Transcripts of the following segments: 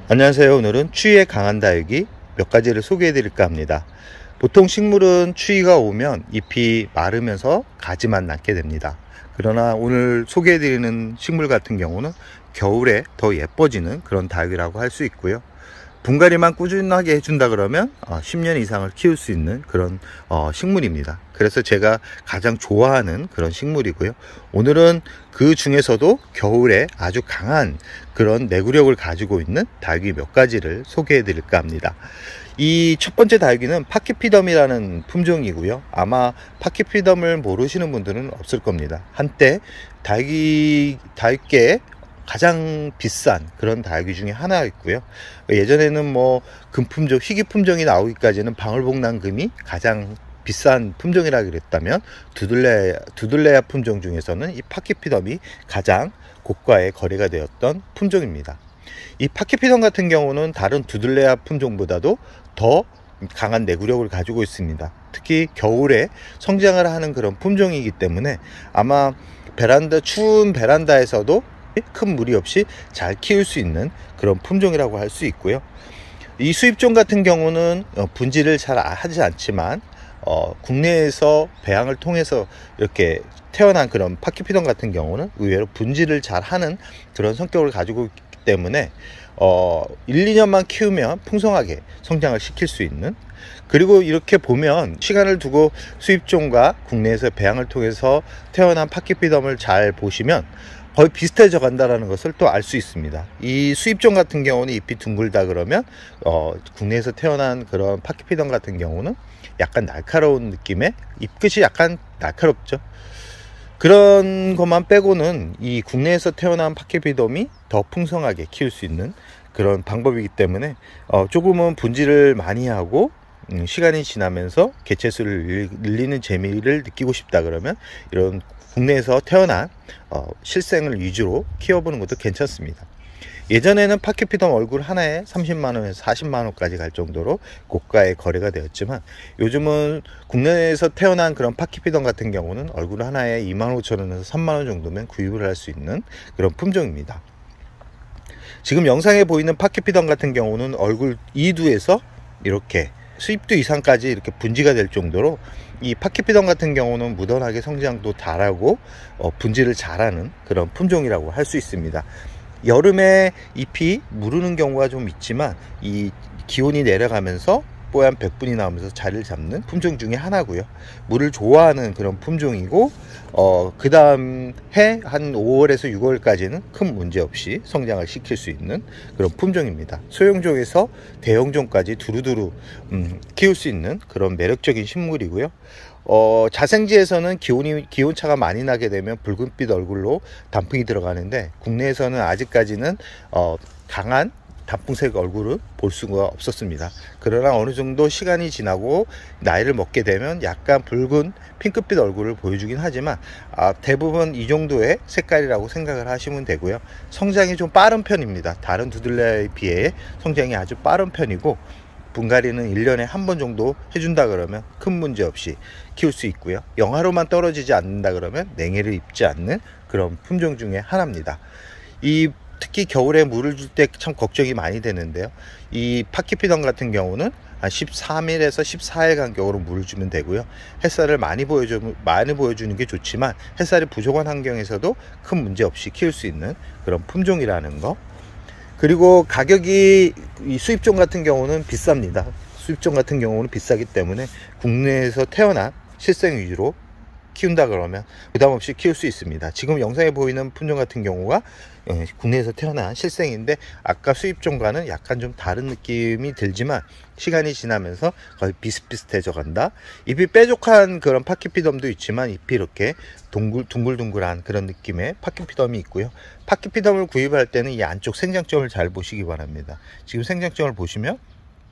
안녕하세요. 오늘은 추위에 강한 다육이 몇 가지를 소개해 드릴까 합니다. 보통 식물은 추위가 오면 잎이 마르면서 가지만 남게 됩니다. 그러나 오늘 소개해 드리는 식물 같은 경우는 겨울에 더 예뻐지는 그런 다육이라고 할 수 있고요. 분갈이만 꾸준하게 해준다 그러면 10년 이상을 키울 수 있는 그런 식물입니다. 그래서 제가 가장 좋아하는 그런 식물이고요. 오늘은 그 중에서도 겨울에 아주 강한 그런 내구력을 가지고 있는 다육이 몇 가지를 소개해 드릴까 합니다. 이 첫 번째 다육이는 파키피덤이라는 품종이고요. 아마 파키피덤을 모르시는 분들은 없을 겁니다. 한때 다육계에 가장 비싼 그런 다육이 중에 하나였고요. 예전에는 뭐 금품종, 희귀 품종이 나오기까지는 방울복랑금이 가장 비싼 품종이라 그랬다면 두들레아 품종 중에서는 이 파키피덤이 가장 고가의 거래가 되었던 품종입니다. 이 파키피덤 같은 경우는 다른 두들레아 품종보다도 더 강한 내구력을 가지고 있습니다. 특히 겨울에 성장을 하는 그런 품종이기 때문에 아마 추운 베란다에서도 큰 무리 없이 잘 키울 수 있는 그런 품종이라고 할 수 있고요. 이 수입종 같은 경우는 분지를 잘 하지 않지만 국내에서 배양을 통해서 이렇게 태어난 그런 파키피덤 같은 경우는 의외로 분지를 잘 하는 그런 성격을 가지고 있기 때문에 1, 2년만 키우면 풍성하게 성장을 시킬 수 있는, 그리고 이렇게 보면 시간을 두고 수입종과 국내에서 배양을 통해서 태어난 파키피덤을 잘 보시면 거의 비슷해져 간다는 것을 또 알 수 있습니다. 이 수입종 같은 경우는 잎이 둥글다 그러면 국내에서 태어난 그런 파키피덤 같은 경우는 약간 날카로운 느낌의 잎끝이 약간 날카롭죠. 그런 것만 빼고는 이 국내에서 태어난 파키피덤이 더 풍성하게 키울 수 있는 그런 방법이기 때문에 조금은 분지를 많이 하고 시간이 지나면서 개체수를 늘리는 재미를 느끼고 싶다 그러면 이런 국내에서 태어난 실생을 위주로 키워보는 것도 괜찮습니다. 예전에는 파키피덤 얼굴 하나에 30만원에서 40만원까지 갈 정도로 고가의 거래가 되었지만 요즘은 국내에서 태어난 그런 파키피덤 같은 경우는 얼굴 하나에 25,000원에서 3만원 정도면 구입을 할 수 있는 그런 품종입니다. 지금 영상에 보이는 파키피덤 같은 경우는 얼굴 2두에서 이렇게 수입두 이상까지 이렇게 분지가 될 정도로 이 파키피덤 같은 경우는 무던하게 성장도 잘하고 분지를 잘하는 그런 품종이라고 할 수 있습니다. 여름에 잎이 무르는 경우가 좀 있지만 이 기온이 내려가면서 뽀얀 백분이 나오면서 자리를 잡는 품종 중에 하나고요. 물을 좋아하는 그런 품종이고 그 다음 해 한 5월에서 6월까지는 큰 문제 없이 성장을 시킬 수 있는 그런 품종입니다. 소형종에서 대형종까지 두루두루 키울 수 있는 그런 매력적인 식물이고요. 자생지에서는 기온차가 많이 나게 되면 붉은빛 얼굴로 단풍이 들어가는데 국내에서는 아직까지는 강한 단풍색 얼굴을 볼 수가 없었습니다. 그러나 어느 정도 시간이 지나고 나이를 먹게 되면 약간 붉은 핑크빛 얼굴을 보여주긴 하지만 대부분 이 정도의 색깔이라고 생각을 하시면 되고요. 성장이 좀 빠른 편입니다. 다른 두들레아에 비해 성장이 아주 빠른 편이고 분갈이는 1년에 한 번 정도 해준다 그러면 큰 문제 없이 키울 수 있고요. 영하로만 떨어지지 않는다 그러면 냉해를 입지 않는 그런 품종 중에 하나입니다. 특히 겨울에 물을 줄 때 참 걱정이 많이 되는데요. 이 파키피덤 같은 경우는 한 13일에서 14일 간격으로 물을 주면 되고요. 햇살을 많이 보여주는 게 좋지만 햇살이 부족한 환경에서도 큰 문제 없이 키울 수 있는 그런 품종이라는 거. 그리고 가격이 이 수입종 같은 경우는 비쌉니다. 수입종 같은 경우는 비싸기 때문에 국내에서 태어난 실생 위주로 키운다 그러면 부담 없이 키울 수 있습니다. 지금 영상에 보이는 품종 같은 경우가 국내에서 태어난 실생인데 아까 수입종과는 약간 좀 다른 느낌이 들지만 시간이 지나면서 거의 비슷비슷해져 간다. 잎이 뾰족한 그런 파키피덤도 있지만 잎이 이렇게 둥글둥글한 그런 느낌의 파키피덤이 있고요. 파키피덤을 구입할 때는 이 안쪽 생장점을 잘 보시기 바랍니다. 지금 생장점을 보시면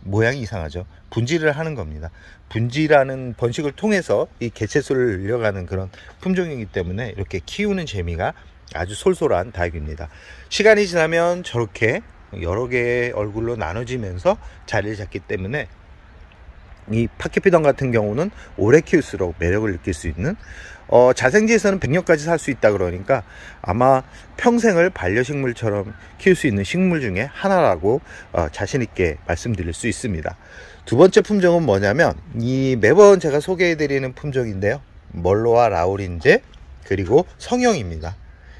모양이 이상하죠. 분지를 하는 겁니다. 분지라는 번식을 통해서 이 개체수를 늘려가는 그런 품종이기 때문에 이렇게 키우는 재미가 아주 솔솔한 다육입니다. 시간이 지나면 저렇게 여러 개의 얼굴로 나눠지면서 자리를 잡기 때문에 이 파키피던 같은 경우는 오래 키울수록 매력을 느낄 수 있는, 자생지에서는 100년까지 살 수 있다 그러니까 아마 평생을 반려식물처럼 키울 수 있는 식물 중에 하나라고 자신 있게 말씀드릴 수 있습니다. 두 번째 품종은 뭐냐면, 이 매번 제가 소개해 드리는 품종인데요, 멀로와 라우린제 그리고 성형입니다.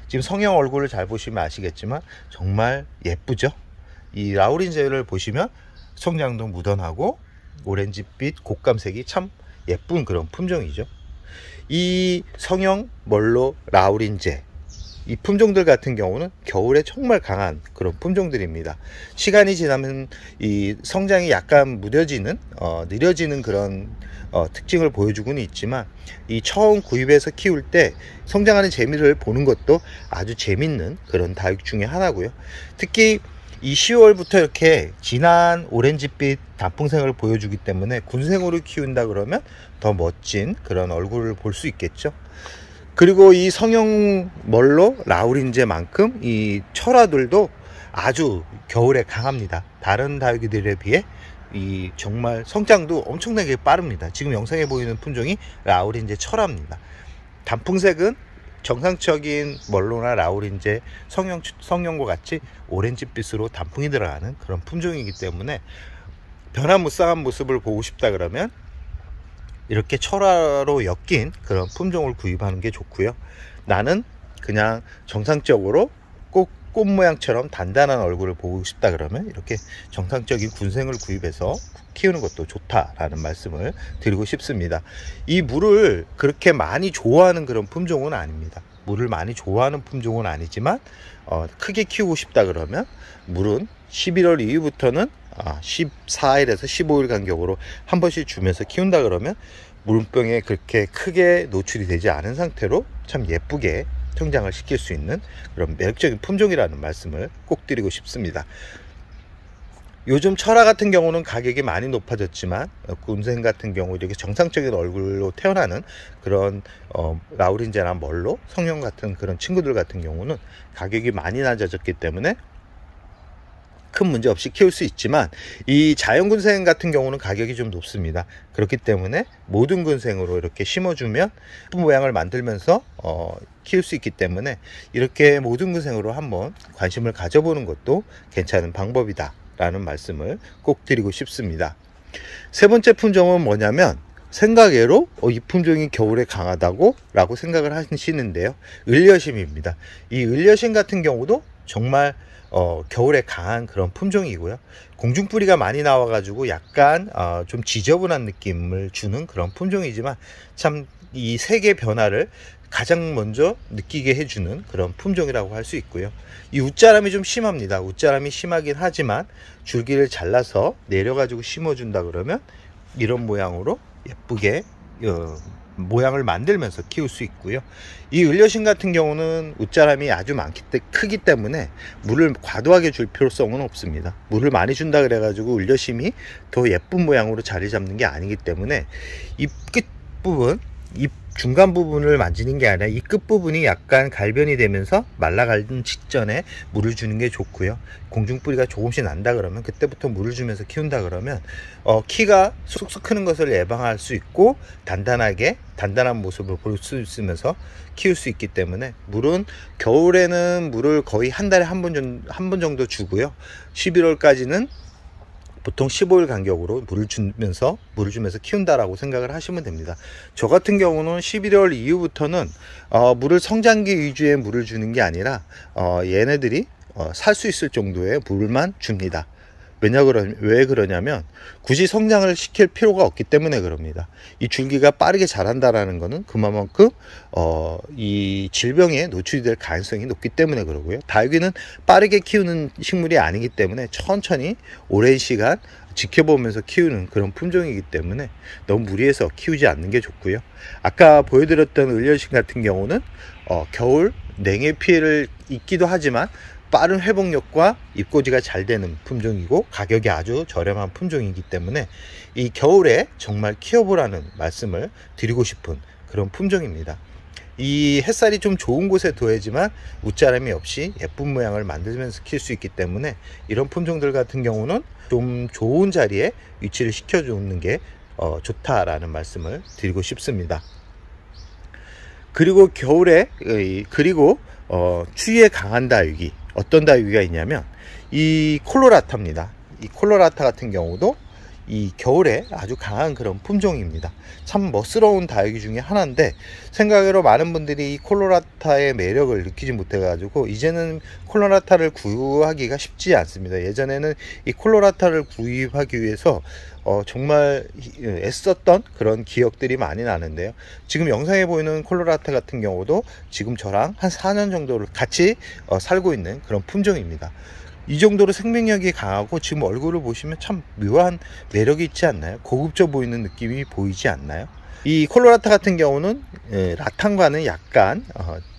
지금 성형 얼굴을 잘 보시면 아시겠지만 정말 예쁘죠. 이 라우린제를 보시면 성장도 무던하고 오렌지빛 곶감색이 참 예쁜 그런 품종이죠. 이 성형, 멀로, 라우린제, 이 품종들 같은 경우는 겨울에 정말 강한 그런 품종들입니다. 시간이 지나면 이 성장이 약간 무뎌지는, 느려지는 그런 특징을 보여주고는 있지만, 이 처음 구입해서 키울 때 성장하는 재미를 보는 것도 아주 재밌는 그런 다육 중에 하나고요. 특히 이 10월부터 이렇게 진한 오렌지빛 단풍색을 보여주기 때문에 군생으로 키운다 그러면 더 멋진 그런 얼굴을 볼 수 있겠죠. 그리고 이 성형 멀로, 라우린제만큼 이 철화들도 아주 겨울에 강합니다. 다른 다육이들에 비해 이 정말 성장도 엄청나게 빠릅니다. 지금 영상에 보이는 품종이 라우린제 철화입니다. 단풍색은 정상적인 멀로나 라우린제, 성형과 같이 오렌지빛으로 단풍이 들어가는 그런 품종이기 때문에 변화무쌍한 모습을 보고 싶다 그러면 이렇게 철화로 엮인 그런 품종을 구입하는 게 좋고요. 나는 그냥 정상적으로 꼭 꽃 모양처럼 단단한 얼굴을 보고 싶다 그러면 이렇게 정상적인 군생을 구입해서 키우는 것도 좋다라는 말씀을 드리고 싶습니다. 이 물을 그렇게 많이 좋아하는 그런 품종은 아닙니다. 물을 많이 좋아하는 품종은 아니지만 크게 키우고 싶다 그러면 물은 11월 이후부터는 14일에서 15일 간격으로 한 번씩 주면서 키운다 그러면 물병에 그렇게 크게 노출이 되지 않은 상태로 참 예쁘게 성장을 시킬 수 있는 그런 매력적인 품종이라는 말씀을 꼭 드리고 싶습니다. 요즘 철화 같은 경우는 가격이 많이 높아졌지만 군생 같은 경우 이렇게 정상적인 얼굴로 태어나는 그런 라우린제나 멀로, 성형 같은 그런 친구들 같은 경우는 가격이 많이 낮아졌기 때문에 큰 문제 없이 키울 수 있지만, 이 자연군생 같은 경우는 가격이 좀 높습니다. 그렇기 때문에 모든 군생으로 이렇게 심어주면 예쁜 모양을 만들면서 키울 수 있기 때문에 이렇게 모든 군생으로 한번 관심을 가져보는 것도 괜찮은 방법이다 라는 말씀을 꼭 드리고 싶습니다. 세 번째 품종은 뭐냐면, 생각외로 이 품종이 겨울에 강하다고 라고 생각을 하시는데요, 을려심입니다. 이 을려심 같은 경우도 정말 겨울에 강한 그런 품종이고요. 공중뿌리가 많이 나와 가지고 약간 좀 지저분한 느낌을 주는 그런 품종이지만 참 이 색의 변화를 가장 먼저 느끼게 해주는 그런 품종이라고 할 수 있고요. 이 웃자람이 좀 심합니다. 웃자람이 심하긴 하지만 줄기를 잘라서 내려 가지고 심어준다 그러면 이런 모양으로 예쁘게 모양을 만들면서 키울 수 있고요. 이 을려심 같은 경우는 웃자람이 아주 크기 때문에 물을 과도하게 줄 필요성은 없습니다. 물을 많이 준다 그래 가지고 을려심이 더 예쁜 모양으로 자리 잡는 게 아니기 때문에 이 끝부분, 이 중간 부분을 만지는 게 아니라 이 끝부분이 약간 갈변이 되면서 말라가는 직전에 물을 주는 게 좋고요. 공중뿌리가 조금씩 난다 그러면 그때부터 물을 주면서 키운다 그러면 키가 쑥쑥 크는 것을 예방할 수 있고 단단한 모습을 볼 수 있으면서 키울 수 있기 때문에, 물은 겨울에는 물을 거의 한 달에 한 번 정도 주고요. 11월까지는 보통 15일 간격으로 물을 주면서 키운다라고 생각을 하시면 됩니다. 저 같은 경우는 11월 이후부터는 물을 성장기 위주의 물을 주는 게 아니라 얘네들이 살 수 있을 정도의 물만 줍니다. 왜 그러냐면 굳이 성장을 시킬 필요가 없기 때문에 그럽니다. 이 줄기가 빠르게 자란다라는 것은 그만큼 이 질병에 노출이 될 가능성이 높기 때문에 그러고요. 다육이는 빠르게 키우는 식물이 아니기 때문에 천천히 오랜 시간 지켜보면서 키우는 그런 품종이기 때문에 너무 무리해서 키우지 않는 게 좋고요. 아까 보여드렸던 을려심 같은 경우는 겨울 냉해 피해를 입기도 하지만 빠른 회복력과 잎꽂이가 잘 되는 품종이고 가격이 아주 저렴한 품종이기 때문에 이 겨울에 정말 키워보라는 말씀을 드리고 싶은 그런 품종입니다. 이 햇살이 좀 좋은 곳에 둬야지만 웃자람이 없이 예쁜 모양을 만들면서 키울 수 있기 때문에 이런 품종들 같은 경우는 좀 좋은 자리에 위치를 시켜주는 게 좋다라는 말씀을 드리고 싶습니다. 그리고 겨울에 추위에 강한 다육이, 어떤 다육이가 있냐면 이 콜로라타입니다. 이 콜로라타 같은 경우도 이 겨울에 아주 강한 그런 품종입니다. 참 멋스러운 다육이 중에 하나인데, 생각외로 많은 분들이 이 콜로라타의 매력을 느끼지 못해 가지고 이제는 콜로라타를 구하기가 쉽지 않습니다. 예전에는 이 콜로라타를 구입하기 위해서 정말 애썼던 그런 기억들이 많이 나는데요. 지금 영상에 보이는 콜로라타 같은 경우도 지금 저랑 한 4년 정도를 같이 살고 있는 그런 품종입니다. 이 정도로 생명력이 강하고 지금 얼굴을 보시면 참 묘한 매력이 있지 않나요? 고급져 보이는 느낌이 보이지 않나요? 이 콜로라타 같은 경우는 라탐과는 약간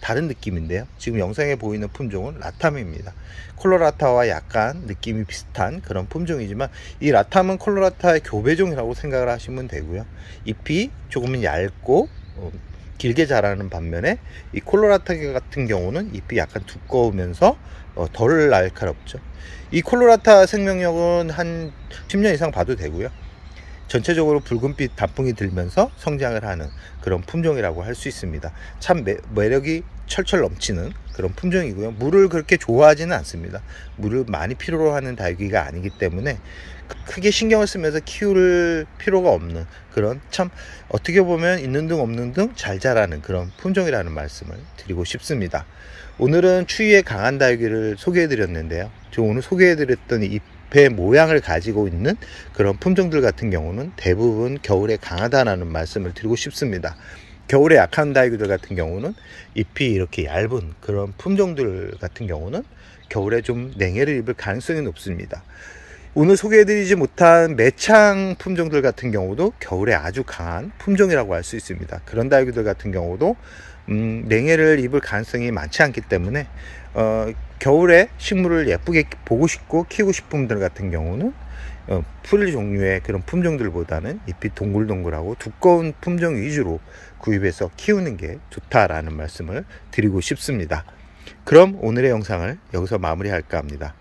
다른 느낌인데요. 지금 영상에 보이는 품종은 라탐입니다. 콜로라타와 약간 느낌이 비슷한 그런 품종이지만, 이 라탐은 콜로라타의 교배종이라고 생각을 하시면 되고요. 잎이 조금은 얇고 길게 자라는 반면에 이 콜로라타 같은 경우는 잎이 약간 두꺼우면서 덜 날카롭죠. 이 콜로라타 생명력은 한 10년 이상 봐도 되고요. 전체적으로 붉은빛 단풍이 들면서 성장을 하는 그런 품종이라고 할 수 있습니다. 참 매력이 철철 넘치는 그런 품종이고요. 물을 그렇게 좋아하지는 않습니다. 물을 많이 필요로 하는 다육이가 아니기 때문에 크게 신경을 쓰면서 키울 필요가 없는 그런, 참 어떻게 보면 있는 등 없는 등 잘 자라는 그런 품종이라는 말씀을 드리고 싶습니다. 오늘은 추위에 강한 다육이를 소개해 드렸는데요. 저 오늘 소개해 드렸던 잎의 모양을 가지고 있는 그런 품종들 같은 경우는 대부분 겨울에 강하다라는 말씀을 드리고 싶습니다. 겨울에 약한 다육이들 같은 경우는 잎이 이렇게 얇은 그런 품종들 같은 경우는 겨울에 좀 냉해를 입을 가능성이 높습니다. 오늘 소개해드리지 못한 매창 품종들 같은 경우도 겨울에 아주 강한 품종이라고 할 수 있습니다. 그런 다육이들 같은 경우도 냉해를 입을 가능성이 많지 않기 때문에 겨울에 식물을 예쁘게 보고 싶고 키우고 싶은 분들 같은 경우는 풀 종류의 그런 품종들보다는 잎이 동글동글하고 두꺼운 품종 위주로 구입해서 키우는 게 좋다라는 말씀을 드리고 싶습니다. 그럼 오늘의 영상을 여기서 마무리할까 합니다.